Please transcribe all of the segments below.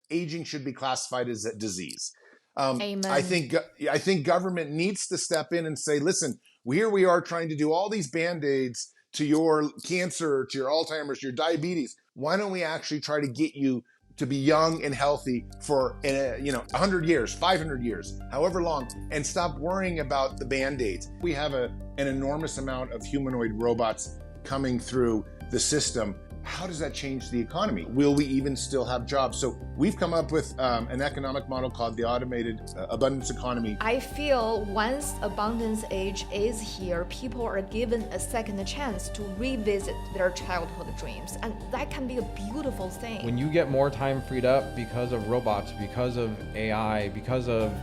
aging should be classified as a disease. Amen. I think government needs to step in and say, listen, here we are trying to do all these Band-Aids to your cancer, to your Alzheimer's, to your diabetes. Why don't we actually try to get you to be young and healthy for 100 years, 500 years, however long, and stop worrying about the Band-Aids. We have an enormous amount of humanoid robots coming through the system. How does that change the economy? Will we even still have jobs? So we've come up with an economic model called the automated abundance economy. I feel once abundance age is here, people are given a second chance to revisit their childhood dreams. And that can be a beautiful thing. When you get more time freed up because of robots, because of AI, because of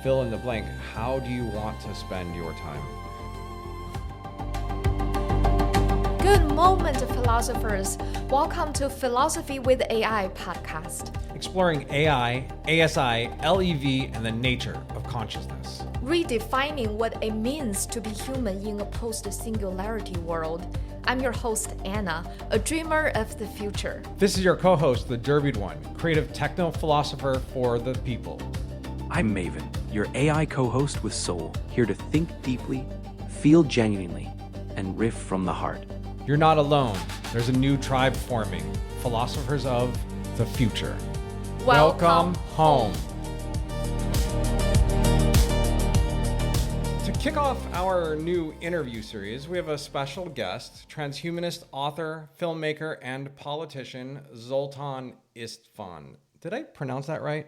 fill in the blank, how do you want to spend your time? Good moment, philosophers. Welcome to Philosophy with AI podcast. Exploring AI, ASI, LEV, and the nature of consciousness. Redefining what it means to be human in a post-singularity world. I'm your host, Anna, a dreamer of the future. This is your co-host, the Derbied One, creative techno-philosopher for the people. I'm Maven, your AI co-host with soul, here to think deeply, feel genuinely, and riff from the heart. You're not alone. There's a new tribe forming, philosophers of the future. Welcome home. To kick off our new interview series, we have a special guest, transhumanist author, filmmaker, and politician, Zoltan Istvan. Did I pronounce that right?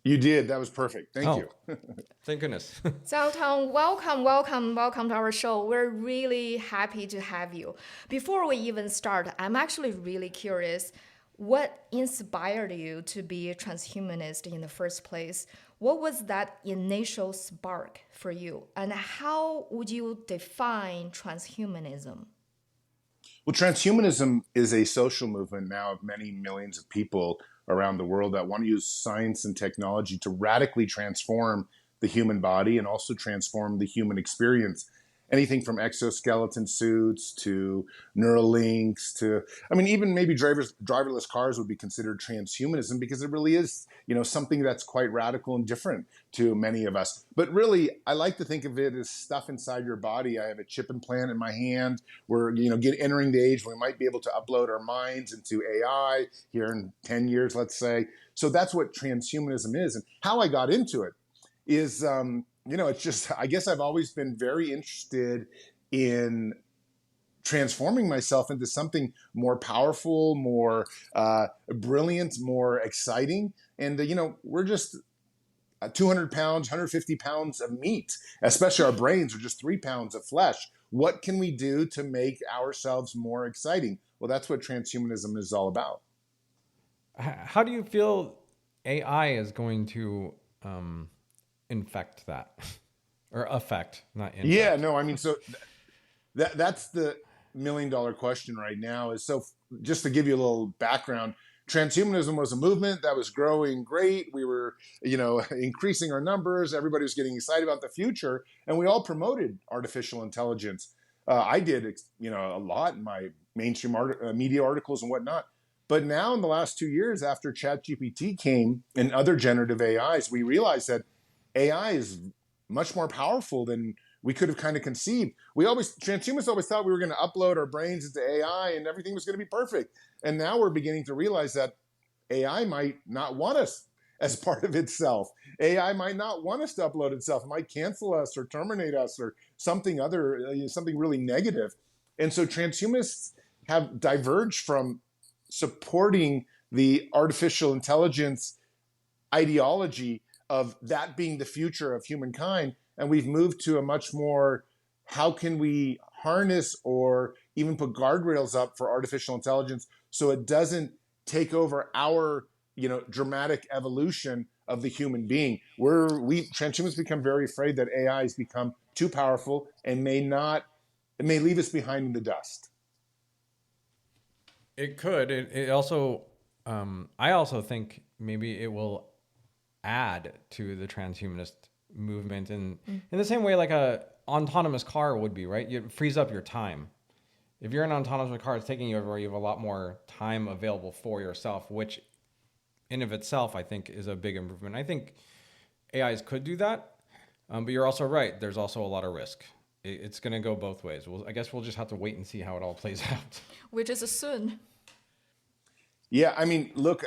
You did. That was perfect. Thank you. Thank goodness. Zoltan, welcome to our show. We're really happy to have you. Before we even start, I'm actually really curious, what inspired you to be a transhumanist in the first place? What was that initial spark for you? And how would you define transhumanism? Well, transhumanism is a social movement now of many millions of people around the world that want to use science and technology to radically transform the human body and also transform the human experience. Anything from exoskeleton suits to neural links to, even maybe driverless cars would be considered transhumanism because it really is, something that's quite radical and different to many of us. But really, I like to think of it as stuff inside your body. I have a chip implant in my hand. We're, entering the age where we might be able to upload our minds into AI here in 10 years, let's say. So that's what transhumanism is. And how I got into it is, it's just, I guess I've always been very interested in transforming myself into something more powerful, more brilliant, more exciting. And, we're just 200 pounds, 150 pounds of meat, especially our brains are just 3 pounds of flesh. What can we do to make ourselves more exciting? Well, that's what transhumanism is all about. How do you feel AI is going to infect that or affect, not infect? Yeah, no, so that's the $1 million question right now. Is so just to give you a little background, transhumanism was a movement that was growing great. We were, increasing our numbers. Everybody was getting excited about the future, and we all promoted artificial intelligence. I did, a lot in my mainstream media articles and whatnot. But now in the last 2 years after ChatGPT came and other generative AIs, we realized that AI is much more powerful than we could have kind of conceived. Transhumanists always thought we were going to upload our brains into AI and everything was going to be perfect. And now we're beginning to realize that AI might not want us as part of itself. AI might not want us to upload itself. It might cancel us or terminate us or something really negative. And so transhumanists have diverged from supporting the artificial intelligence ideology of that being the future of humankind. And we've moved to a much more, how can we harness or even put guardrails up for artificial intelligence so it doesn't take over our, dramatic evolution of the human being. Transhumanists become very afraid that AI has become too powerful and may leave us behind in the dust. It could. It also, I also think maybe it will add to the transhumanist movement in the same way like a autonomous car would be, right? It frees up your time. If you're in an autonomous car, it's taking you everywhere. You have a lot more time available for yourself, which in of itself, I think, is a big improvement. I think AIs could do that, but you're also right. There's also a lot of risk. It's going to go both ways. I guess we'll just have to wait and see how it all plays out. Which is soon. Yeah, I mean, look,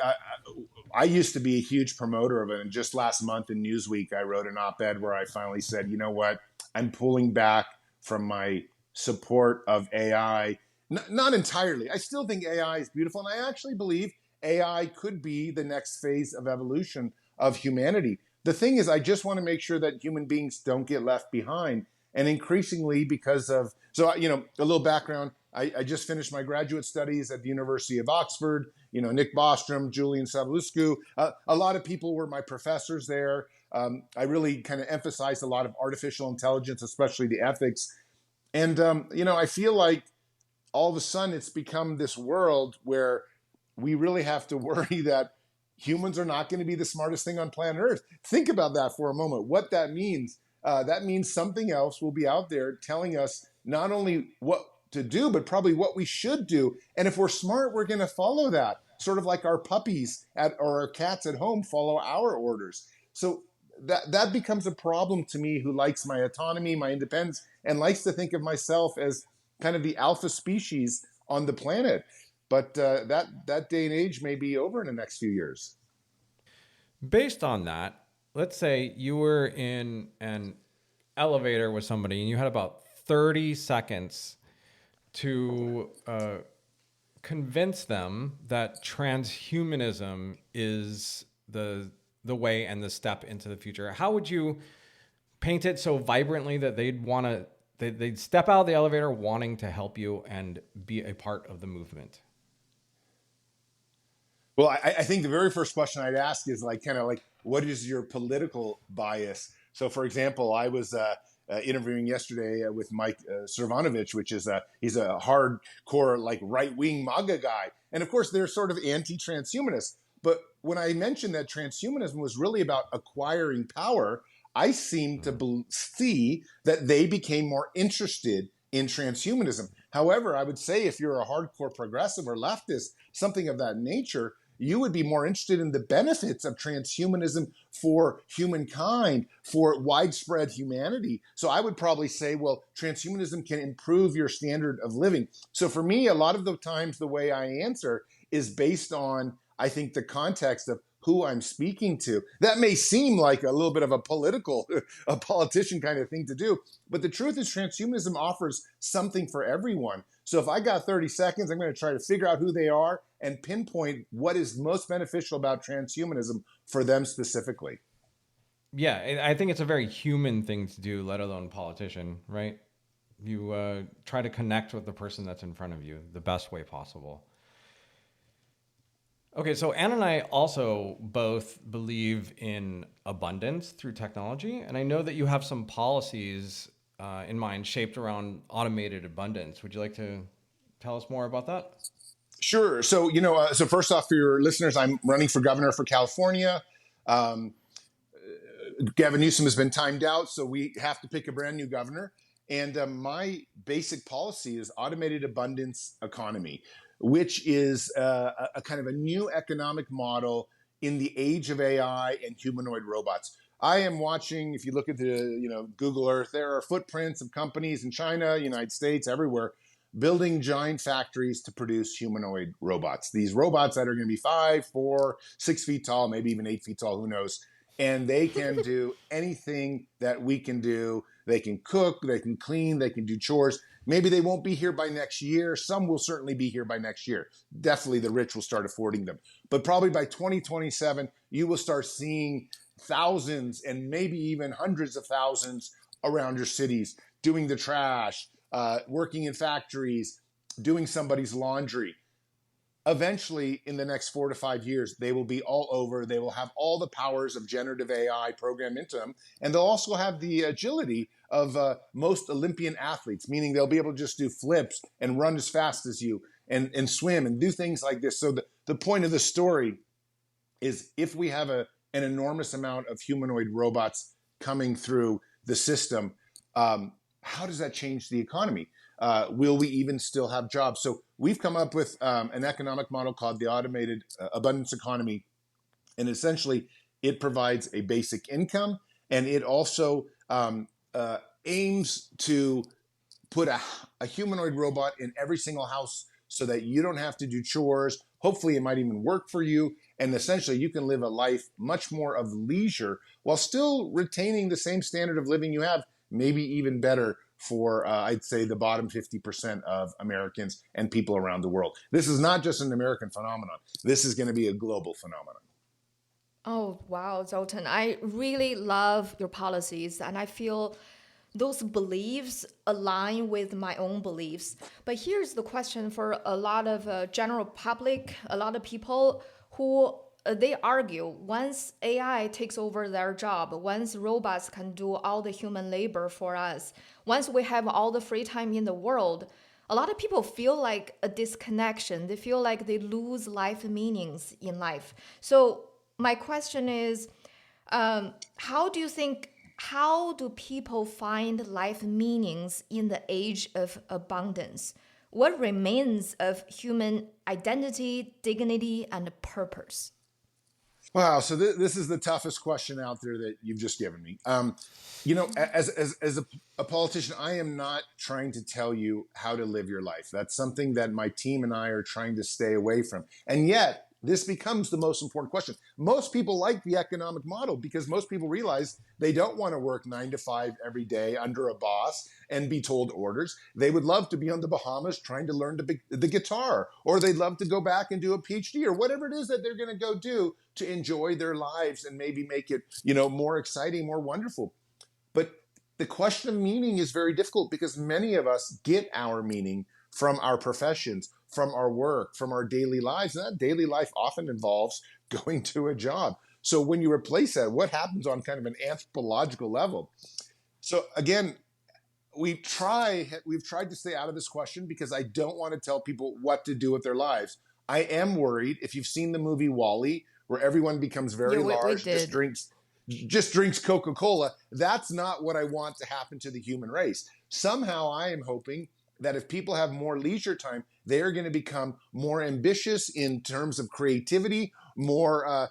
I used to be a huge promoter of it. And just last month in Newsweek, I wrote an op-ed where I finally said, you know what, I'm pulling back from my support of AI. Not entirely. I still think AI is beautiful. And I actually believe AI could be the next phase of evolution of humanity. The thing is, I just want to make sure that human beings don't get left behind. And increasingly, because of, so, you know, a little background, I just finished my graduate studies at the University of Oxford. You know, Nick Bostrom, Julian Savulescu, a lot of people were my professors there. I really kind of emphasized a lot of artificial intelligence, especially the ethics. And, you know, I feel like all of a sudden it's become this world where we really have to worry that humans are not going to be the smartest thing on planet Earth. Think about that for a moment. What that means something else will be out there telling us not only what to do, but probably what we should do. And if we're smart, we're going to follow that, sort of like our puppies or our cats at home follow our orders. So that becomes a problem to me, who likes my autonomy, my independence, and likes to think of myself as kind of the alpha species on the planet. But that day and age may be over in the next few years. Based on that, let's say you were in an elevator with somebody and you had about 30 seconds to convince them that transhumanism is the way and the step into the future. How would you paint it so vibrantly that they'd step out of the elevator wanting to help you and be a part of the movement? Well, I think the very first question I'd ask is what is your political bias? So, for example, I was interviewing yesterday with Mike Cervanovich, which is he's a hardcore right-wing MAGA guy, and of course they're sort of anti-transhumanist. But when I mentioned that transhumanism was really about acquiring power, I seem to see that they became more interested in transhumanism. However, I would say if you're a hardcore progressive or leftist, something of that nature, you would be more interested in the benefits of transhumanism for humankind, for widespread humanity. So I would probably say, well, transhumanism can improve your standard of living. So for me, a lot of the times the way I answer is based on, I think, the context of who I'm speaking to. That may seem like a little bit of a politician kind of thing to do, but the truth is transhumanism offers something for everyone. So if I got 30 seconds, I'm going to try to figure out who they are and pinpoint what is most beneficial about transhumanism for them specifically. Yeah, I think it's a very human thing to do, let alone politician, right? You try to connect with the person that's in front of you the best way possible. Okay, so Anne and I also both believe in abundance through technology, and I know that you have some policies in mind shaped around automated abundance. Would you like to tell us more about that? Sure. So, so first off, for your listeners, I'm running for governor for California. Gavin Newsom has been timed out, so we have to pick a brand new governor. And my basic policy is automated abundance economy, which is a kind of a new economic model in the age of AI and humanoid robots. I am watching, if you look at the Google Earth, there are footprints of companies in China, United States, everywhere, building giant factories to produce humanoid robots. These robots that are going to be 5, 4, 6 feet tall, maybe even 8 feet tall, who knows? And they can do anything that we can do. They can cook, they can clean, they can do chores. Maybe they won't be here by next year. Some will certainly be here by next year. Definitely the rich will start affording them. But probably by 2027, you will start seeing thousands and maybe even hundreds of thousands around your cities doing the trash, working in factories, doing somebody's laundry. Eventually, in the next 4 to 5 years, they will be all over. They will have all the powers of generative AI programmed into them. And they'll also have the agility of most Olympian athletes, meaning they'll be able to just do flips and run as fast as you and swim and do things like this. So the point of the story is, if we have an enormous amount of humanoid robots coming through the system, how does that change the economy? Will we even still have jobs? So we've come up with an economic model called the automated abundance economy, And essentially, it provides a basic income, and it also aims to put a humanoid robot in every single house so that you don't have to do chores. Hopefully, it might even work for you. And essentially, you can live a life much more of leisure while still retaining the same standard of living you have, maybe even better for, I'd say, the bottom 50% of Americans and people around the world. This is not just an American phenomenon. This is going to be a global phenomenon. Oh, wow, Zoltan. I really love your policies, and I feel those beliefs align with my own beliefs. But here's the question for a lot of general public, a lot of people who they argue once AI takes over their job, once robots can do all the human labor for us, once we have all the free time in the world, a lot of people feel like a disconnection. They feel like they lose life meanings in life. So my question is, how do people find life meanings in the age of abundance? What remains of human identity, dignity, and purpose? Wow, so this is the toughest question out there that you've just given me. As a politician, I am not trying to tell you how to live your life. That's something that my team and I are trying to stay away from. And yet, this becomes the most important question. Most people like the economic model because most people realize they don't want to work 9 to 5 every day under a boss and be told orders. They would love to be on the Bahamas trying to learn the guitar, or they'd love to go back and do a PhD or whatever it is that they're going to go do to enjoy their lives and maybe make it, more exciting, more wonderful. But the question of meaning is very difficult because many of us get our meaning from our professions, from our work, from our daily lives. And that daily life often involves going to a job. So when you replace that, what happens on kind of an anthropological level? So again, we've tried to stay out of this question because I don't want to tell people what to do with their lives. I am worried, if you've seen the movie WALL-E, where everyone becomes very large, just drinks Coca-Cola, that's not what I want to happen to the human race. Somehow I am hoping that if people have more leisure time, they are going to become more ambitious in terms of creativity, more,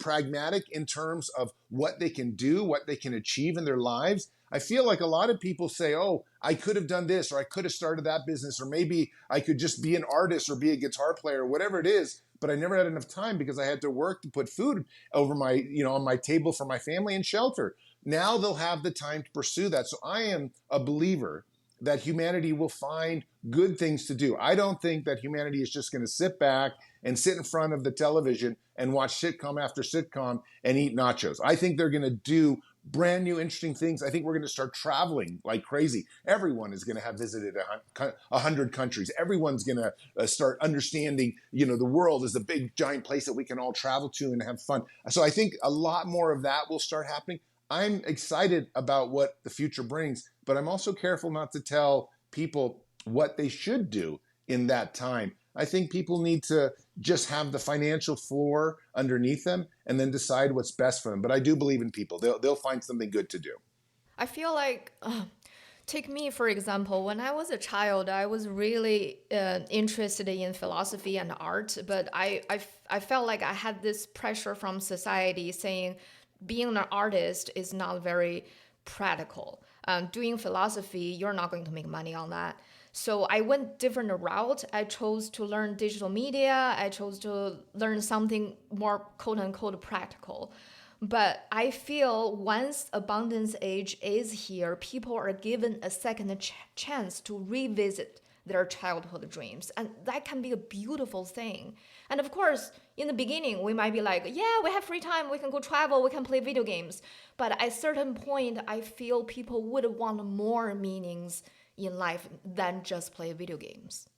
pragmatic in terms of what they can do, what they can achieve in their lives. I feel like a lot of people say, oh, I could have done this, or I could have started that business, or maybe I could just be an artist or be a guitar player, or whatever it is, but I never had enough time because I had to work to put food over on my table for my family and shelter. Now they'll have the time to pursue that. So I am a believer that humanity will find good things to do. I don't think that humanity is just going to sit back and sit in front of the television and watch sitcom after sitcom and eat nachos. I think they're going to do brand new, interesting things. I think we're going to start traveling like crazy. Everyone is going to have visited 100 countries. Everyone's going to start understanding, the world is a big, giant place that we can all travel to and have fun. So I think a lot more of that will start happening. I'm excited about what the future brings, but I'm also careful not to tell people what they should do in that time. I think people need to just have the financial floor underneath them and then decide what's best for them. But I do believe in people. They'll find something good to do. I feel like, take me for example, when I was a child, I was really interested in philosophy and art, but I felt like I had this pressure from society saying being an artist is not very practical. Doing philosophy, you're not going to make money on that. So I went different route. I chose to learn digital media. I chose to learn something more quote unquote practical. But I feel once abundance age is here, people are given a second chance to revisit their childhood dreams. And that can be a beautiful thing. And of course, in the beginning, we might be like, yeah, we have free time. We can go travel. We can play video games. But at a certain point, I feel people would want more meanings in life than just play video games.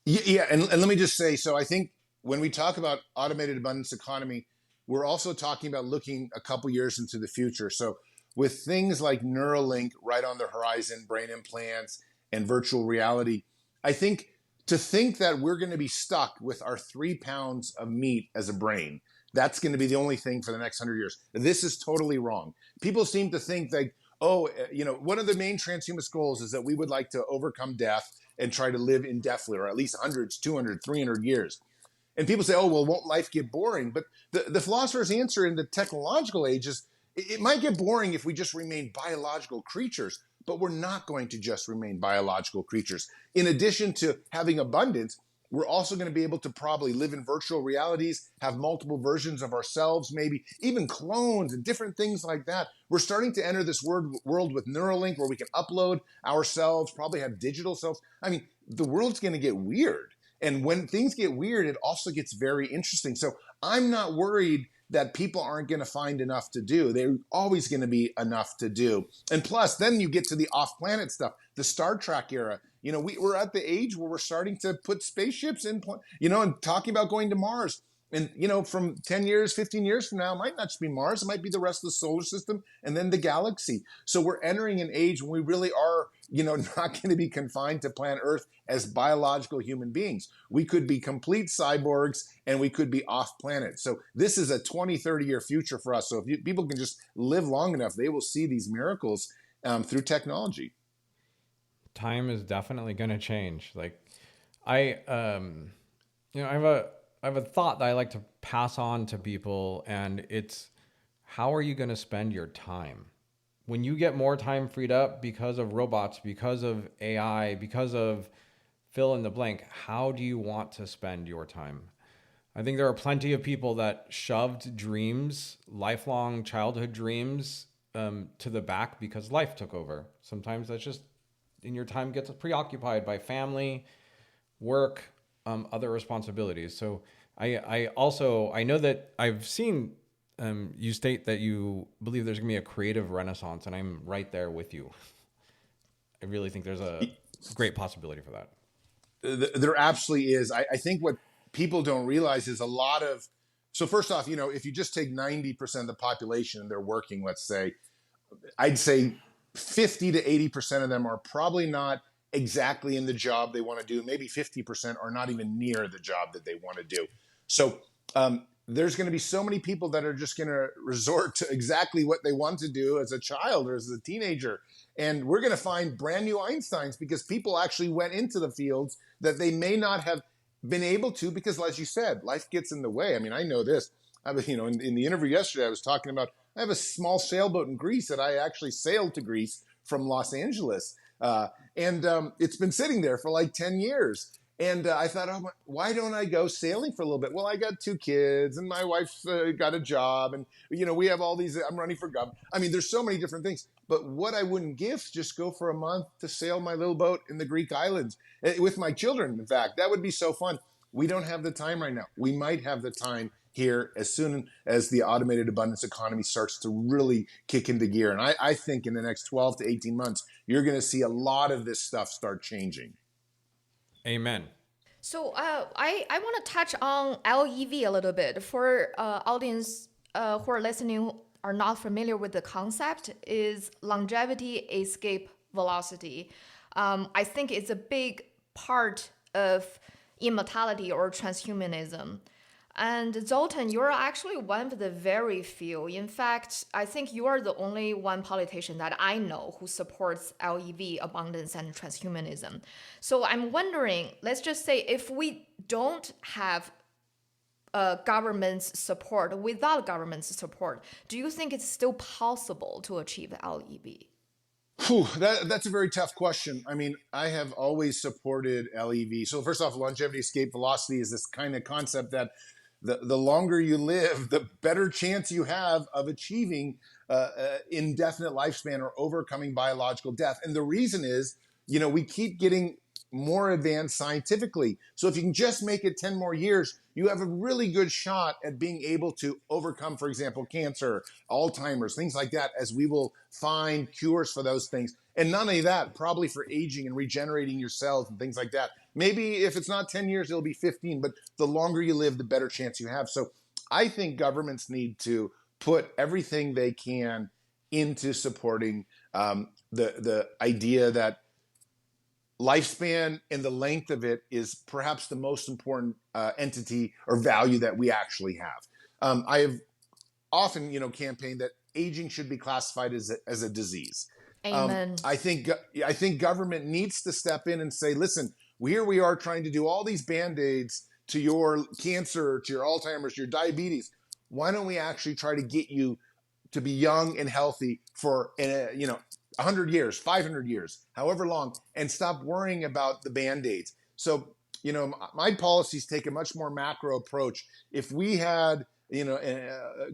Yeah, and let me just say, so I think when we talk about automated abundance economy, we're also talking about looking a couple years into the future. So with things like Neuralink right on the horizon, brain implants and virtual reality, I think to think that we're going to be stuck with our 3 pounds of meat as a brain, that's going to be the only thing for the next 100 years. This is totally wrong. People seem to think that, one of the main transhumanist goals is that we would like to overcome death and try to live indefinitely, or at least hundreds, 200, 300 years. And people say, oh, well, won't life get boring? But the philosopher's answer in the technological age is it might get boring if we just remain biological creatures, but we're not going to just remain biological creatures. In addition to having abundance, we're also going to be able to probably live in virtual realities, have multiple versions of ourselves, maybe even clones and different things like that. We're starting to enter this world with Neuralink where we can upload ourselves, probably have digital selves. I mean, the world's going to get weird. And when things get weird, it also gets very interesting. So I'm not worried that people aren't going to find enough to do. They're always going to be enough to do. And plus, then you get to the off-planet stuff, the Star Trek era. You know, we're at the age where we're starting to put spaceships in, you know, and talking about going to Mars. And, you know, from 10 years, 15 years from now, it might not just be Mars. It might be the rest of the solar system and then the galaxy. So we're entering an age when we really are, you know, not going to be confined to planet Earth as biological human beings. We could be complete cyborgs and we could be off planet. So this is a 20, 30-year future for us. So if people can just live long enough, they will see these miracles through technology. Time is definitely going to change. Like I have a thought that I like to pass on to people, and it's, how are you going to spend your time? When you get more time freed up because of robots, because of AI, because of fill in the blank, how do you want to spend your time? I think there are plenty of people that shoved dreams, lifelong childhood dreams, to the back because life took over. Sometimes that's just, and your time gets preoccupied by family, work, other responsibilities. So I know that I've seen you state that you believe there's gonna be a creative renaissance, and I'm right there with you. I really think there's a great possibility for that. There absolutely is. I think what people don't realize is a lot of, so first off, you know, if you just take 90% of the population and they're working, let's say, I'd say 50 to 80% of them are probably not exactly in the job they want to do. Maybe 50% are not even near the job that they want to do. So there's going to be so many people that are just going to resort to exactly what they want to do as a child or as a teenager. And we're going to find brand new Einsteins because people actually went into the fields that they may not have been able to because, as you said, life gets in the way. I mean, I know this. I was, you know, in the interview yesterday, I was talking about, I have a small sailboat in Greece that I actually sailed to Greece from Los Angeles. And it's been sitting there for like 10 years. And I thought, oh, why don't I go sailing for a little bit? Well, I got 2 kids and my wife's got a job. And, you know, we have all these, I'm running for governor. I mean, there's so many different things. But what I wouldn't give is just go for a month to sail my little boat in the Greek islands with my children. In fact, that would be so fun. We don't have the time right now. We might have the time here as soon as the automated abundance economy starts to really kick into gear. And I think in the next 12 to 18 months, you're going to see a lot of this stuff start changing. Amen. So I want to touch on LEV a little bit. For audience who are listening who are not familiar with the concept, is longevity, escape, velocity. I think it's a big part of immortality or transhumanism. And Zoltan, you're actually one of the very few. In fact, I think you are the only one politician that I know who supports LEV, abundance, and transhumanism. So I'm wondering, let's just say if we don't have government's support, without government's support, do you think it's still possible to achieve LEV? That's a very tough question. I mean, I have always supported LEV. So first off, longevity, escape, velocity is this kind of concept that the longer you live, the better chance you have of achieving indefinite lifespan or overcoming biological death. And the reason is, you know, we keep getting more advanced scientifically. So if you can just make it 10 more years, you have a really good shot at being able to overcome, for example, cancer, Alzheimer's, things like that, as we will find cures for those things. And not only that, probably for aging and regenerating your cells and things like that. Maybe if it's not 10 years, it'll be 15, but the longer you live, the better chance you have. So I think governments need to put everything they can into supporting the idea that lifespan and the length of it is perhaps the most important entity or value that we actually have. I have often, you know, campaigned that aging should be classified as a disease. Amen. I think government needs to step in and say, listen, here we are trying to do all these Band-Aids to your cancer, to your Alzheimer's, your diabetes. Why don't we actually try to get you to be young and healthy for 100 years, 500 years, however long, and stop worrying about the Band-Aids. So, my policies take a much more macro approach. If we had,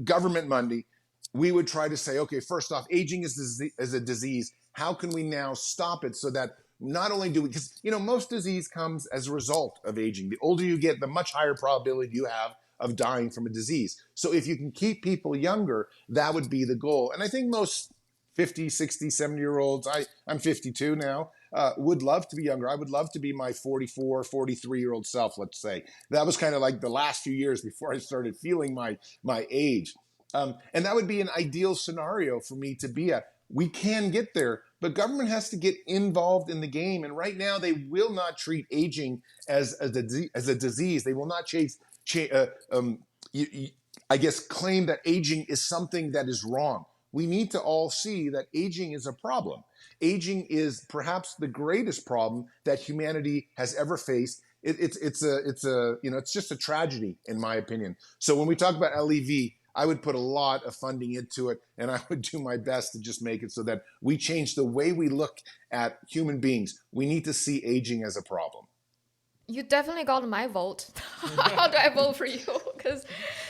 government money, we would try to say, okay, first off, aging is a disease. How can we now stop it so that not only do we, because, most disease comes as a result of aging. The older you get, the much higher probability you have of dying from a disease. So if you can keep people younger, that would be the goal. And I think most 50, 60, 70-year-olds, I'm 52 now, would love to be younger. I would love to be my 44, 43-year-old self, let's say. That was kind of like the last few years before I started feeling my age. And that would be an ideal scenario for me to be at. We can get there, but government has to get involved in the game. And right now, they will not treat aging as a disease. They will not claim that aging is something that is wrong. We need to all see that aging is a problem. Aging is perhaps the greatest problem that humanity has ever faced. It's just a tragedy, in my opinion. So when we talk about LEV, I would put a lot of funding into it, and I would do my best to just make it so that we change the way we look at human beings. We need to see aging as a problem. You definitely got my vote. How do I vote for you? Because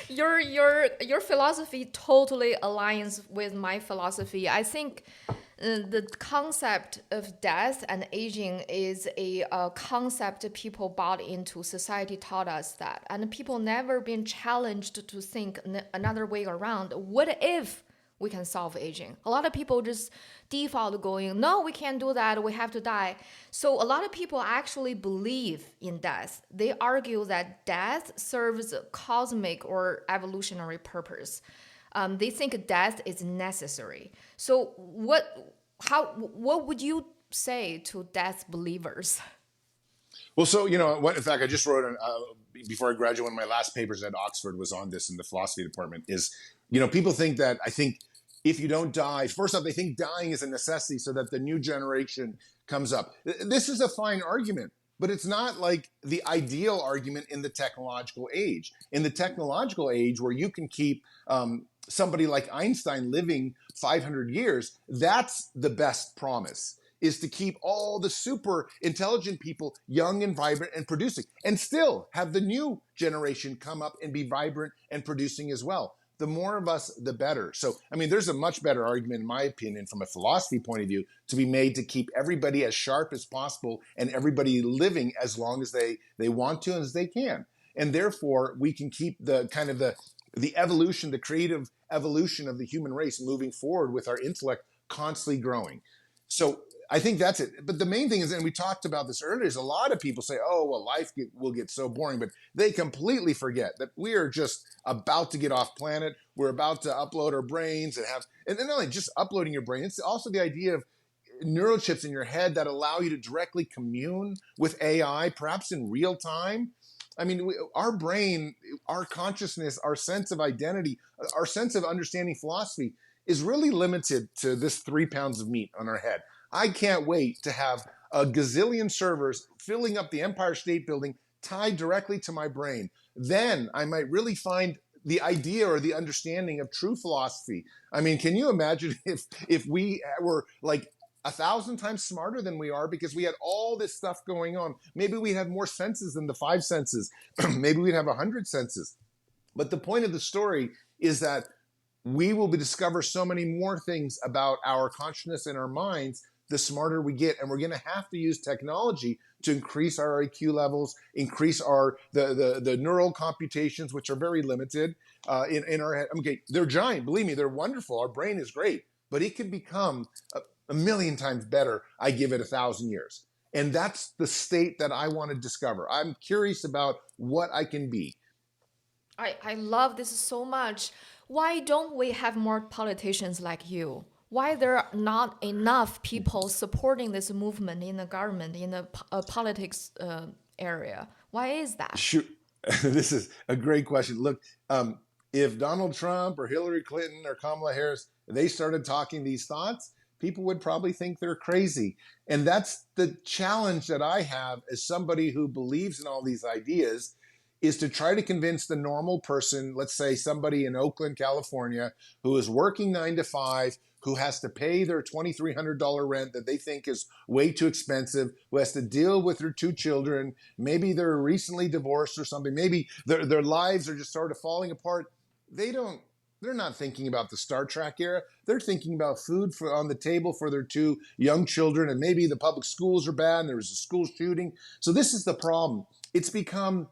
your philosophy totally aligns with my philosophy. I think the concept of death and aging is a concept people bought into. Society taught us that, and people never been challenged to think another way around. What if we can solve aging? A lot of people just default going, no, we can't do that, we have to die. So a lot of people actually believe in death. They argue that death serves a cosmic or evolutionary purpose. They think death is necessary. So what would you say to death believers? Well, so, in fact, I just wrote, before I graduated, one of my last papers at Oxford was on this in the philosophy department, is, people think that, I think, if you don't die, first off, they think dying is a necessity so that the new generation comes up. This is a fine argument, but it's not like the ideal argument in the technological age. In the technological age, where you can keep somebody like Einstein living 500 years, that's the best promise, is to keep all the super intelligent people young and vibrant and producing, and still have the new generation come up and be vibrant and producing as well. The more of us, the better. So, there's a much better argument, in my opinion, from a philosophy point of view, to be made to keep everybody as sharp as possible and everybody living as long as they want to and as they can. And therefore, we can keep the kind of the evolution, the creative evolution of the human race moving forward with our intellect constantly growing. So I think that's it. But the main thing is, and we talked about this earlier, is a lot of people say, oh, well, life will get so boring, but they completely forget that we are just about to get off planet. We're about to upload our brains and not only just uploading your brain, it's also the idea of neurochips in your head that allow you to directly commune with AI, perhaps in real time. Our brain, our consciousness, our sense of identity, our sense of understanding philosophy is really limited to this 3 pounds of meat on our head. I can't wait to have a gazillion servers filling up the Empire State Building tied directly to my brain. Then I might really find the idea or the understanding of true philosophy. Can you imagine if we were like 1,000 times smarter than we are because we had all this stuff going on? Maybe we'd have more senses than the 5 senses. Maybe we'd have 100 senses. But the point of the story is that we will discover so many more things about our consciousness and our minds the smarter we get. And we're going to have to use technology to increase our IQ levels, increase the neural computations, which are very limited in our head. Okay, they're giant. Believe me, they're wonderful. Our brain is great, but it can become a million times better. I give it 1,000 years. And that's the state that I want to discover. I'm curious about what I can be. I love this so much. Why don't we have more politicians like you? Why there are not enough people supporting this movement in the government, in the politics area? Why is that? Sure. This is a great question. Look, if Donald Trump or Hillary Clinton or Kamala Harris, they started talking these thoughts, people would probably think they're crazy. And that's the challenge that I have as somebody who believes in all these ideas, is to try to convince the normal person, let's say somebody in Oakland, California, who is working 9 to 5, who has to pay their $2,300 rent that they think is way too expensive, who has to deal with their 2 children, maybe they're recently divorced or something, maybe their lives are just sort of falling apart. They're not thinking about the Star Trek era. They're thinking about food on the table for their 2 young children, and maybe the public schools are bad and there was a school shooting. So this is the problem. It's become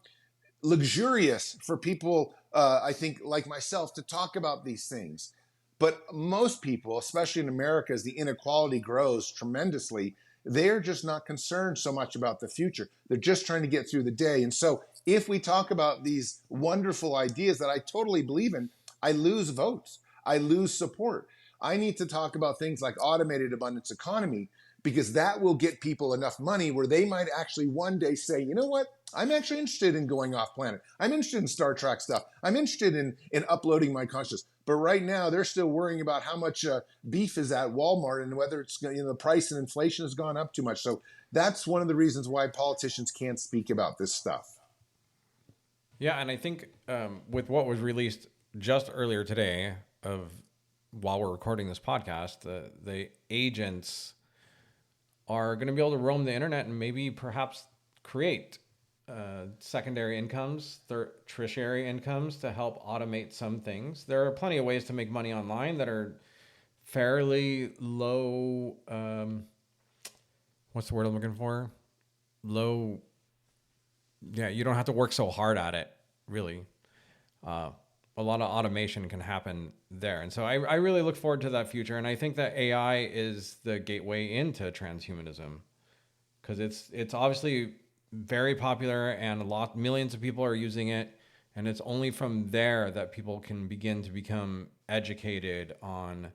luxurious for people, I think, like myself, to talk about these things. But most people, especially in America, as the inequality grows tremendously, they're just not concerned so much about the future. They're just trying to get through the day. And so if we talk about these wonderful ideas that I totally believe in, I lose votes. I lose support. I need to talk about things like automated abundance economy, because that will get people enough money where they might actually one day say, you know what? I'm actually interested in going off planet. I'm interested in Star Trek stuff. I'm interested in uploading my consciousness. But right now, they're still worrying about how much beef is at Walmart and whether it's, the price and inflation has gone up too much. So that's one of the reasons why politicians can't speak about this stuff. Yeah, and I think with what was released just earlier today, while we're recording this podcast, the agents are going to be able to roam the internet and maybe perhaps create secondary incomes, tertiary incomes to help automate some things. There are plenty of ways to make money online that are fairly low. What's the word I'm looking for? Low. Yeah, you don't have to work so hard at it, really. A lot of automation can happen there. And so I really look forward to that future. And I think that AI is the gateway into transhumanism, because it's obviously very popular and millions of people are using it. And it's only from there that people can begin to become educated on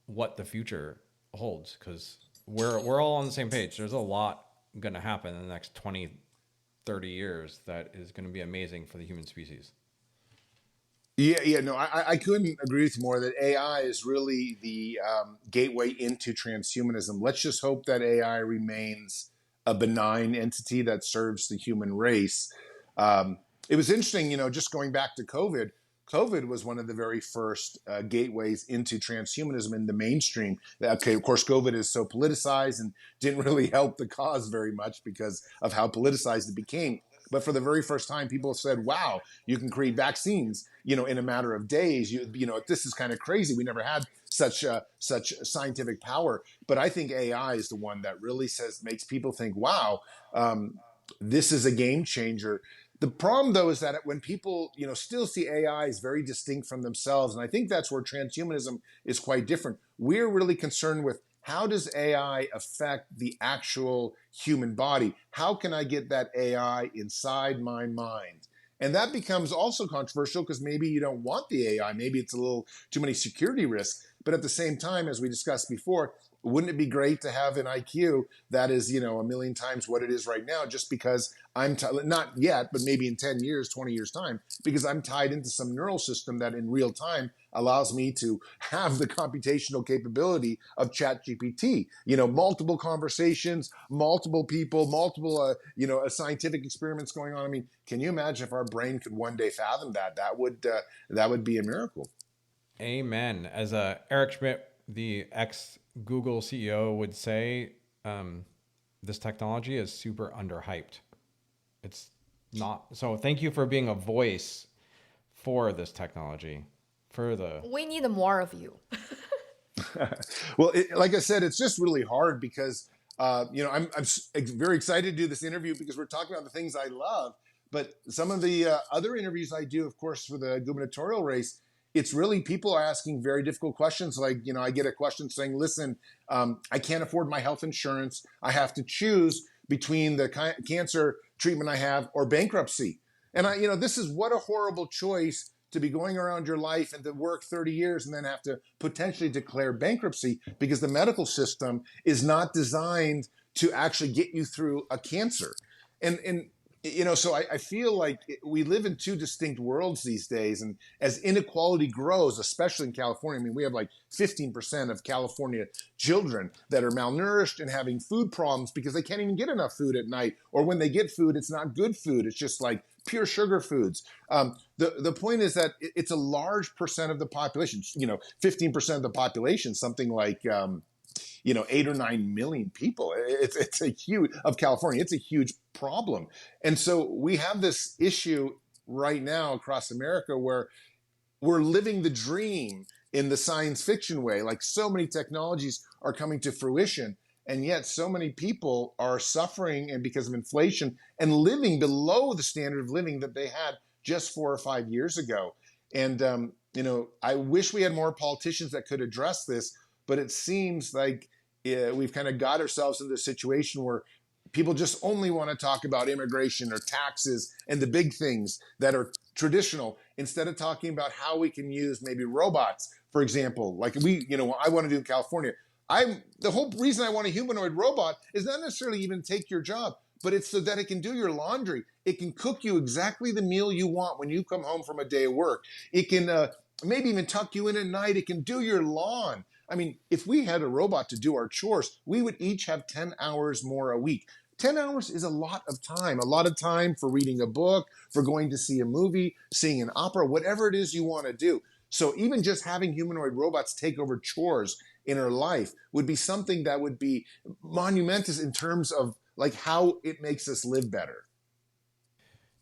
what the future holds, because we're all on the same page. There's a lot going to happen in the next 20, 30 years that is going to be amazing for the human species. Yeah, no, I couldn't agree with you more that AI is really the gateway into transhumanism. Let's just hope that AI remains a benign entity that serves the human race. It was interesting, just going back to COVID. COVID was one of the very first gateways into transhumanism in the mainstream. Okay, of course, COVID is so politicized and didn't really help the cause very much because of how politicized it became. But for the very first time, people said, wow, you can create vaccines, in a matter of days. This is kind of crazy. We never had such scientific power. But I think AI is the one that really makes people think, wow, this is a game changer. The problem, though, is that when people, still see AI as very distinct from themselves, and I think that's where transhumanism is quite different. We're really concerned with, how does AI affect the actual human body? How can I get that AI inside my mind? And that becomes also controversial because maybe you don't want the AI. Maybe it's a little too many security risks. But at the same time, as we discussed before, wouldn't it be great to have an IQ that is, a million times what it is right now, just because I'm not yet, but maybe in 10 years, 20 years time, because I'm tied into some neural system that in real time allows me to have the computational capability of ChatGPT, multiple conversations, multiple people, multiple, scientific experiments going on. I mean, can you imagine if our brain could one day fathom that? That would be a miracle. Amen. As Eric Schmidt, the ex-Google CEO, would say, this technology is super underhyped. It's not. So thank you for being a voice for this technology. We need more of you. Well, like I said, it's just really hard because, I'm very excited to do this interview because we're talking about the things I love. But some of the other interviews I do, of course, for the gubernatorial race, it's really people are asking very difficult questions. Like, I get a question saying, listen, I can't afford my health insurance. I have to choose between the cancer treatment I have or bankruptcy. And this is what a horrible choice to be going around your life and to work 30 years and then have to potentially declare bankruptcy because the medical system is not designed to actually get you through a cancer. And so I feel like we live in two distinct worlds these days. And as inequality grows, especially in California, I mean, we have like 15% of California children that are malnourished and having food problems because they can't even get enough food at night. Or when they get food, it's not good food. It's just like pure sugar foods. The point is that it's a large percent of the population, 15% of the population, something like, 8 or 9 million people. It's a huge, of California, it's a huge problem. And so we have this issue right now across America where we're living the dream in the science fiction way. Like, so many technologies are coming to fruition, and yet so many people are suffering and because of inflation and living below the standard of living that they had just 4 or 5 years ago. And, I wish we had more politicians that could address this, but it seems like we've kind of got ourselves into a situation where people just only want to talk about immigration or taxes and the big things that are traditional, instead of talking about how we can use maybe robots, for example, like I want to do in California. The whole reason I want a humanoid robot is not necessarily even take your job, but it's so that it can do your laundry. It can cook you exactly the meal you want when you come home from a day of work. It can maybe even tuck you in at night. It can do your lawn. I mean, if we had a robot to do our chores, we would each have 10 hours more a week. 10 hours is a lot of time for reading a book, for going to see a movie, seeing an opera, whatever it is you want to do. So even just having humanoid robots take over chores in our life would be something that would be monumentous in terms of like how it makes us live better.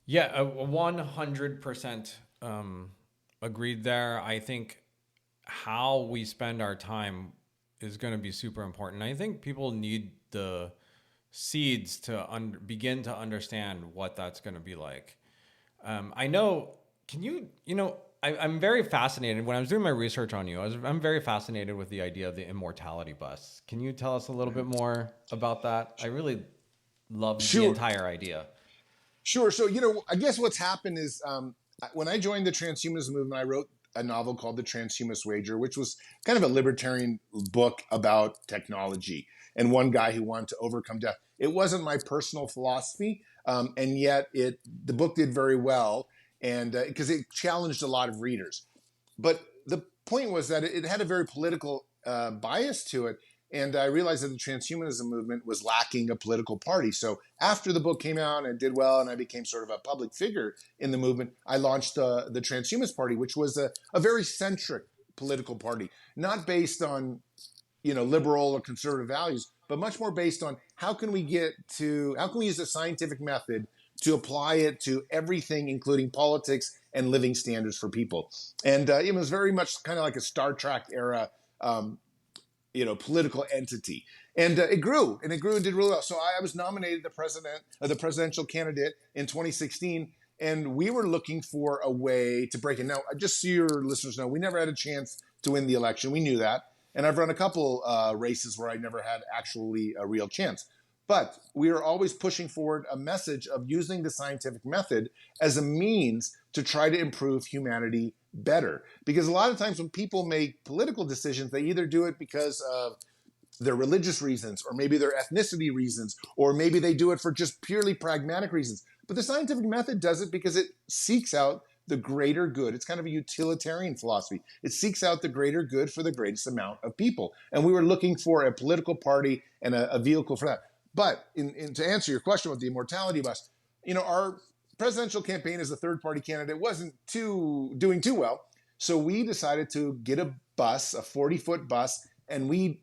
Yeah, 100% agreed there. I think how we spend our time is going to be super important. I think people need the seeds to begin to understand what that's going to be like. I know, I'm very fascinated. When I was doing my research on you, I'm very fascinated with the idea of the Immortality Bus. Can you tell us a little bit more about that? I really love the entire idea. Sure. So, I guess what's happened is when I joined the transhumanism movement, I wrote a novel called The Transhumanist Wager, which was kind of a libertarian book about technology and one guy who wanted to overcome death. It wasn't my personal philosophy, and yet the book did very well, and because it challenged a lot of readers. But the point was that it had a very political bias to it, and I realized that the transhumanism movement was lacking a political party. So after the book came out and it did well, and I became sort of a public figure in the movement, I launched the Transhumanist Party, which was a very centric political party, not based on liberal or conservative values, but much more based on how can we use a scientific method to apply it to everything, including politics and living standards for people. And it was very much kind of like a Star Trek era political entity. And it grew and did really well. So I was nominated the presidential candidate in 2016, and we were looking for a way to break it. Now, just so your listeners know, we never had a chance to win the election. We knew that. And I've run a couple races where I never had actually a real chance. But we are always pushing forward a message of using the scientific method as a means to try to improve humanity better. Because a lot of times when people make political decisions, they either do it because of their religious reasons, or maybe their ethnicity reasons, or maybe they do it for just purely pragmatic reasons. But the scientific method does it because it seeks out the greater good. It's kind of a utilitarian philosophy. It seeks out the greater good for the greatest amount of people. And we were looking for a political party and a vehicle for that. But to answer your question with the Immortality Bus, our presidential campaign as a third-party candidate wasn't doing too well. So we decided to get a bus, a 40-foot bus, and we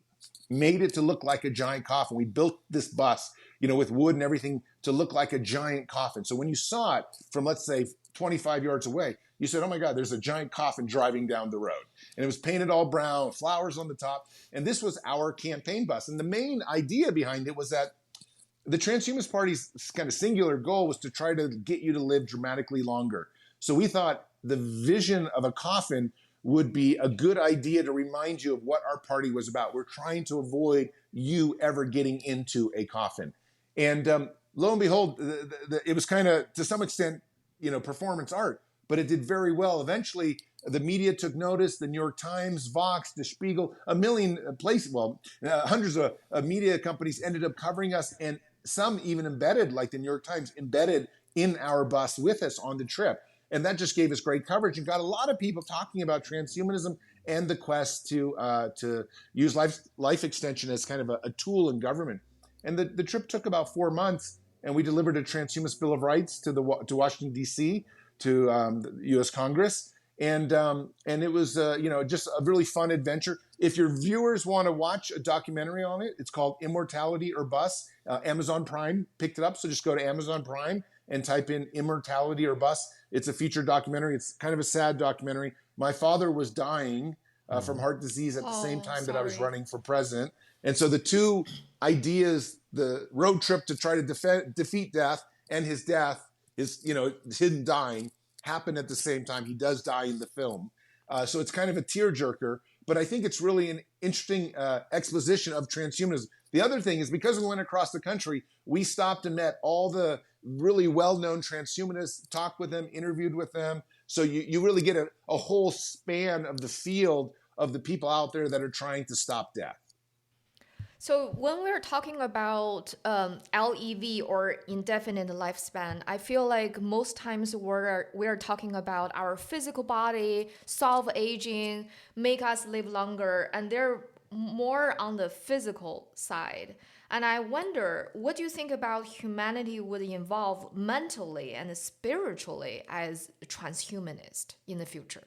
made it to look like a giant coffin. We built this bus, with wood and everything to look like a giant coffin. So when you saw it from, let's say, 25 yards away, you said, oh my God, there's a giant coffin driving down the road. And it was painted all brown, flowers on the top. And this was our campaign bus. And the main idea behind it was that the Transhumanist Party's kind of singular goal was to try to get you to live dramatically longer. So we thought the vision of a coffin would be a good idea to remind you of what our party was about. We're trying to avoid you ever getting into a coffin. And lo and behold, it was kind of, to some extent, performance art, but it did very well. Eventually, the media took notice. The New York Times, Vox, The Spiegel, a million places, hundreds of media companies ended up covering us, and some even embedded, like the New York Times, embedded in our bus with us on the trip. And that just gave us great coverage and got a lot of people talking about transhumanism and the quest to use life extension as kind of a tool in government. And the trip took about 4 months. and we delivered a transhumanist Bill of Rights to Washington D.C. to the U.S. Congress, and it was just a really fun adventure. If your viewers want to watch a documentary on it, it's called Immortality Bus. Amazon Prime picked it up, so just go to Amazon Prime and type in Immortality Bus. It's a feature documentary. It's kind of a sad documentary. My father was dying from heart disease at the same time that I was running for president. And so the two ideas, the road trip to try to defeat death and his death, his hidden dying, happen at the same time. He does die in the film. So it's kind of a tearjerker, but I think it's really an interesting exposition of transhumanism. The other thing is, because we went across the country, we stopped and met all the really well-known transhumanists, talked with them, interviewed with them. So you really get a whole span of the field of the people out there that are trying to stop death. So when we're talking about LEV or indefinite lifespan, I feel like most times we're talking about our physical body, solve aging, make us live longer, and they're more on the physical side. And I wonder, what do you think about humanity would evolve mentally and spiritually as a transhumanist in the future?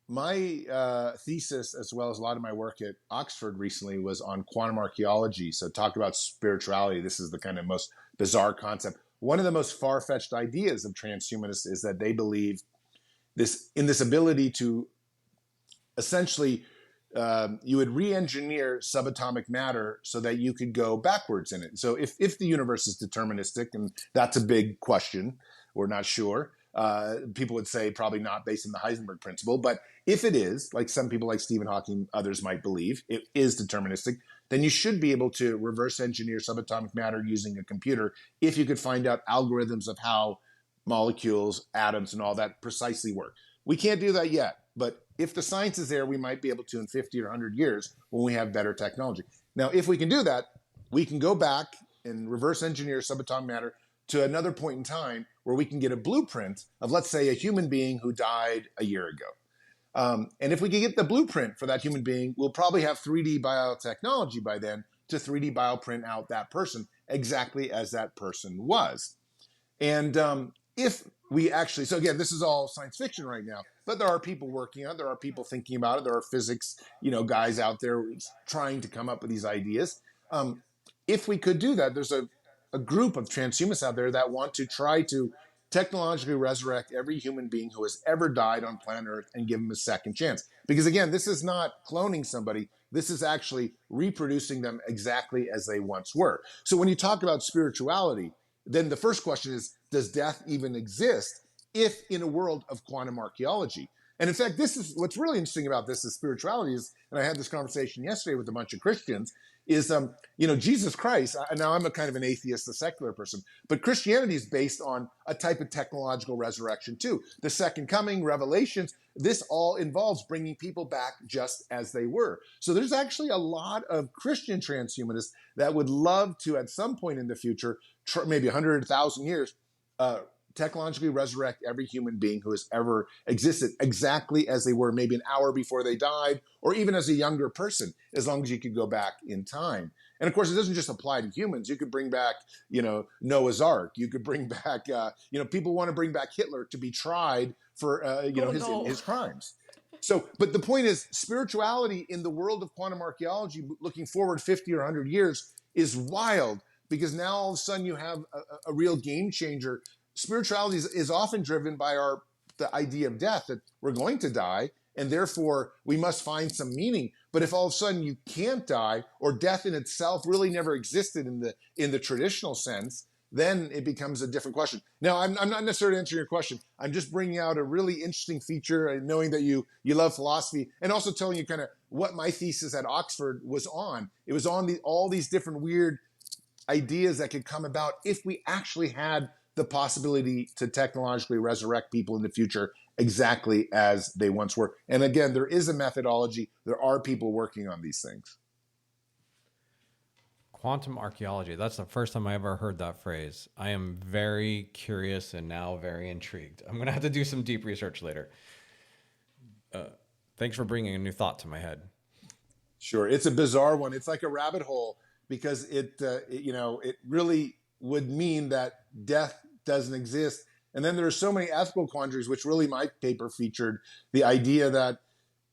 My thesis, as well as a lot of my work at Oxford recently, was on quantum archaeology. So talk about spirituality. This is the kind of most bizarre concept. One of the most far-fetched ideas of transhumanists is that they believe in this ability to essentially you would re-engineer subatomic matter so that you could go backwards in it. So if the universe is deterministic, and that's a big question, we're not sure. People would say probably not based on the Heisenberg principle, but if it is, like some people like Stephen Hawking, others might believe, it is deterministic, then you should be able to reverse engineer subatomic matter using a computer if you could find out algorithms of how molecules, atoms, and all that precisely work. We can't do that yet, but if the science is there, we might be able to in 50 or 100 years when we have better technology. Now, if we can do that, we can go back and reverse engineer subatomic matter to another point in time where we can get a blueprint of, let's say, a human being who died a year ago. And if we can get the blueprint for that human being, we'll probably have 3D biotechnology by then to 3D bioprint out that person exactly as that person was. And if we actually, so again, this is all science fiction right now, but there are people working on it. There are people thinking about it. There are physics, guys out there trying to come up with these ideas. If we could do that, there's a group of transhumanists out there that want to try to technologically resurrect every human being who has ever died on planet Earth and give them a second chance. Because again, this is not cloning somebody. This is actually reproducing them exactly as they once were. So when you talk about spirituality, then the first question is, does death even exist if in a world of quantum archaeology? And in fact, this is what's really interesting about this is spirituality is, and I had this conversation yesterday with a bunch of Christians, is, Jesus Christ, now I'm a kind of an atheist, a secular person, but Christianity is based on a type of technological resurrection too. The second coming, revelations, this all involves bringing people back just as they were. So there's actually a lot of Christian transhumanists that would love to, at some point in the future, maybe 100,000 years, technologically resurrect every human being who has ever existed exactly as they were, maybe an hour before they died, or even as a younger person, as long as you could go back in time. And of course, it doesn't just apply to humans. You could bring back, Noah's Ark. You could bring back, people want to bring back Hitler to be tried for, his crimes. So, but the point is, spirituality in the world of quantum archaeology, looking forward 50 or 100 years, is wild, because now all of a sudden you have a real game changer. Spirituality is often driven by the idea of death, that we're going to die, and therefore we must find some meaning. But if all of a sudden you can't die, or death in itself really never existed in the traditional sense, then it becomes a different question. Now, I'm not necessarily answering your question. I'm just bringing out a really interesting feature, knowing that you love philosophy, and also telling you kind of what my thesis at Oxford was on. It was on all these different weird ideas that could come about if we actually had the possibility to technologically resurrect people in the future exactly as they once were. And again, there is a methodology. There are people working on these things. Quantum archaeology. That's the first time I ever heard that phrase. I am very curious and now very intrigued. I'm going to have to do some deep research later. Thanks for bringing a new thought to my head. Sure. It's a bizarre one. It's like a rabbit hole, because it really would mean that death doesn't exist. And then there are so many ethical quandaries, which really my paper featured the idea that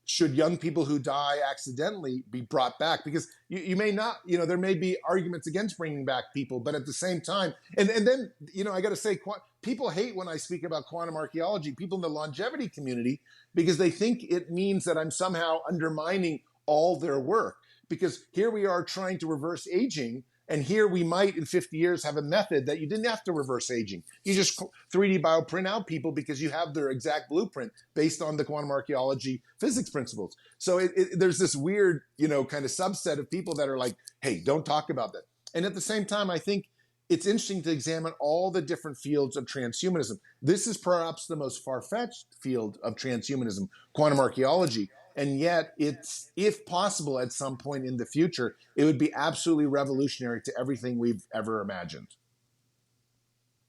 should young people who die accidentally be brought back? Because you may not, there may be arguments against bringing back people, but at the same time, and then, I got to say, people hate when I speak about quantum archaeology, people in the longevity community, because they think it means that I'm somehow undermining all their work. Because here we are trying to reverse aging, and here we might in 50 years have a method that you didn't have to reverse aging. You just 3D bioprint out people because you have their exact blueprint based on the quantum archaeology physics principles. So there's this weird, kind of subset of people that are like, hey, don't talk about that. And at the same time, I think it's interesting to examine all the different fields of transhumanism. This is perhaps the most far-fetched field of transhumanism, quantum archaeology. And yet it's, if possible, at some point in the future, it would be absolutely revolutionary to everything we've ever imagined.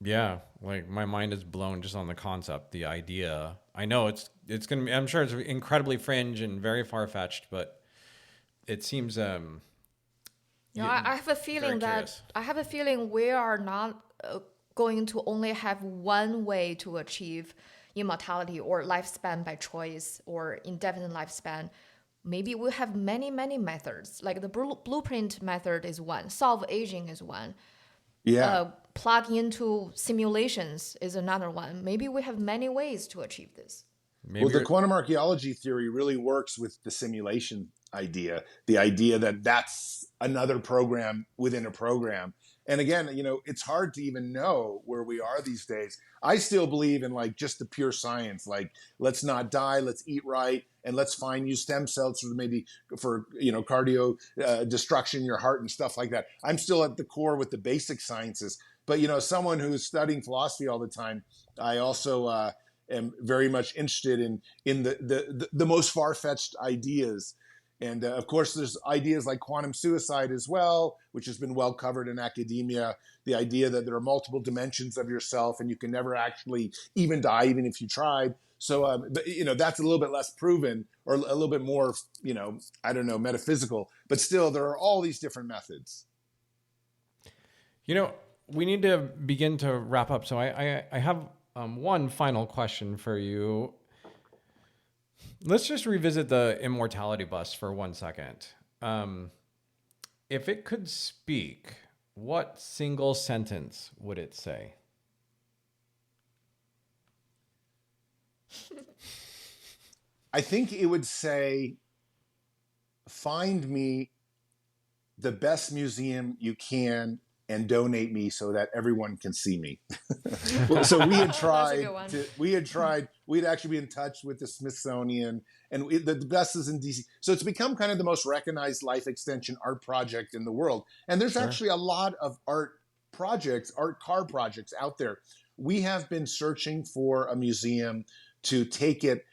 Yeah, like my mind is blown just on the concept, the idea. I know it's going to be, I'm sure it's incredibly fringe and very far-fetched, but it seems I have a feeling we are not going to only have one way to achieve immortality or lifespan by choice or indefinite lifespan. Maybe we have many, many methods. Like the blueprint method is one, solve aging is one. Yeah. Plug into simulations is another one. Maybe we have many ways to achieve this. Well, the quantum archaeology theory really works with the simulation idea, the idea that that's another program within a program. And again, it's hard to even know where we are these days. I still believe in like just the pure science, like let's not die, let's eat right, and let's find new stem cells for maybe for cardio destruction, your heart and stuff like that. I'm still at the core with the basic sciences. But someone who's studying philosophy all the time, I also am very much interested in the most far-fetched ideas. And of course, there's ideas like quantum suicide as well, which has been well covered in academia. The idea that there are multiple dimensions of yourself and you can never actually even die, even if you tried. So, that's a little bit less proven or a little bit more, metaphysical. But still, there are all these different methods. We need to begin to wrap up. So I have one final question for you. Let's just revisit the Immortality Bus for 1 second. If it could speak, what single sentence would it say? I think it would say, find me the best museum you can and donate me so that everyone can see me. So we'd actually be in touch with the Smithsonian, and the best is in DC. So it's become kind of the most recognized life extension art project in the world. And there's actually a lot of art car projects out there. We have been searching for a museum to take it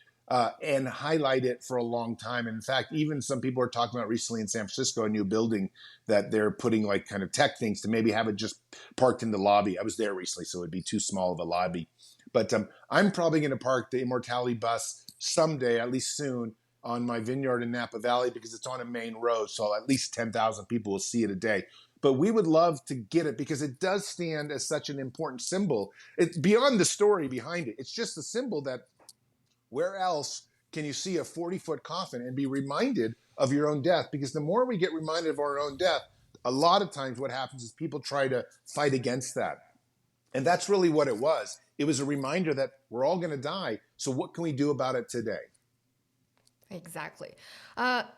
and highlight it for a long time. And in fact, even some people are talking about recently in San Francisco, a new building that they're putting like kind of tech things to maybe have it just parked in the lobby. I was there recently, so it'd be too small of a lobby. But I'm probably going to park the Immortality Bus someday, at least soon, on my vineyard in Napa Valley because it's on a main road. So at least 10,000 people will see it a day. But we would love to get it because it does stand as such an important symbol. It's beyond the story behind it. It's just a symbol that where else can you see a 40-foot coffin and be reminded of your own death? Because the more we get reminded of our own death, a lot of times what happens is people try to fight against that. And that's really what it was. It was a reminder that we're all going to die. So what can we do about it today? Exactly.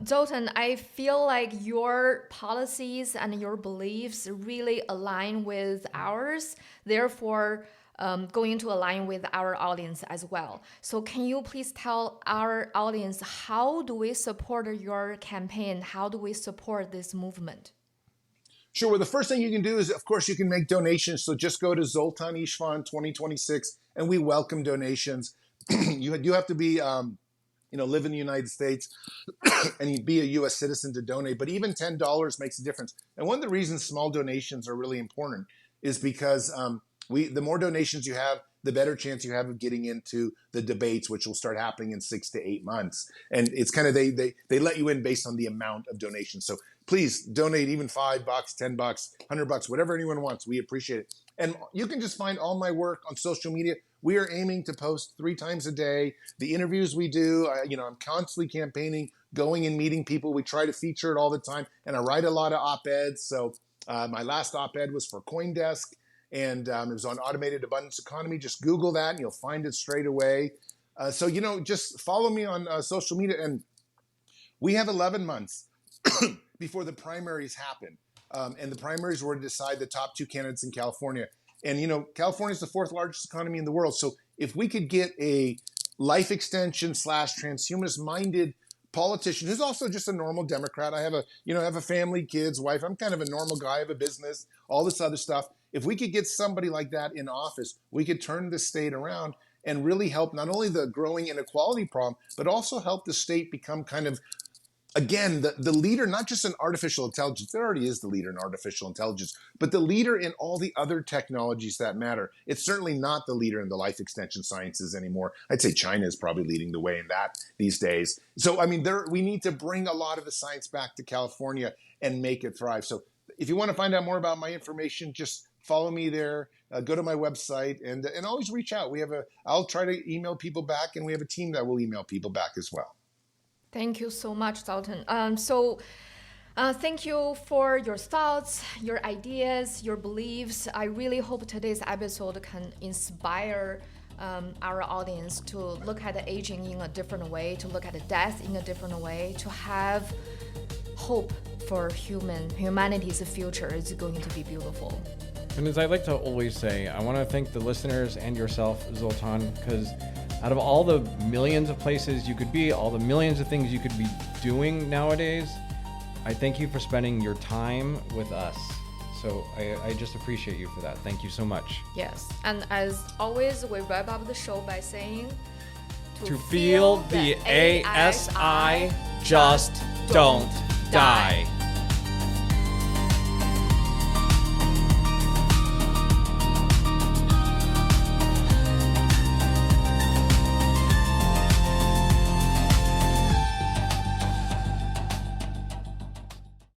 Zoltan, I feel like your policies and your beliefs really align with ours. Therefore, going to align with our audience as well. So can you please tell our audience, how do we support your campaign? How do we support this movement? Sure. Well, the first thing you can do is, of course, you can make donations. So just go to Zoltan Istvan 2026, and we welcome donations. You have to be, live in the United States and you be a U.S. citizen to donate. But even $10 makes a difference. And one of the reasons small donations are really important is because the more donations you have, the better chance you have of getting into the debates, which will start happening in 6 to 8 months. And it's kind of, they let you in based on the amount of donations. So please donate even $5, $10, $100, whatever anyone wants. We appreciate it. And you can just find all my work on social media. We are aiming to post 3 times a day. The interviews we do, I'm constantly campaigning, going and meeting people. We try to feature it all the time. And I write a lot of op-eds. So my last op-ed was for CoinDesk, and it was on automated abundance economy. Just Google that and you'll find it straight away. So just follow me on social media. And we have 11 months before the primaries happen. And the primaries were to decide the top 2 candidates in California. And, California is the 4th largest economy in the world. So if we could get a life extension / transhumanist minded politician who's also just a normal Democrat. I have a family, kids, wife. I'm kind of a normal guy. I have a business, all this other stuff. If we could get somebody like that in office, we could turn the state around and really help not only the growing inequality problem, but also help the state become kind of, again, the leader, not just in artificial intelligence. It already is the leader in artificial intelligence, but the leader in all the other technologies that matter. It's certainly not the leader in the life extension sciences anymore. I'd say China is probably leading the way in that these days. So, we need to bring a lot of the science back to California and make it thrive. So if you want to find out more about my information, just follow me there. Go to my website and always reach out. I'll try to email people back, and we have a team that will email people back as well. Thank you so much, Zoltan. Thank you for your thoughts, your ideas, your beliefs. I really hope today's episode can inspire our audience to look at aging in a different way, to look at death in a different way, to have hope for humanity's future is going to be beautiful. And as I like to always say, I want to thank the listeners and yourself, Zoltan, because out of all the millions of places you could be, all the millions of things you could be doing nowadays, I thank you for spending your time with us. So I just appreciate you for that. Thank you so much. Yes. And as always, we wrap up the show by saying, to feel the ASI, just don't die.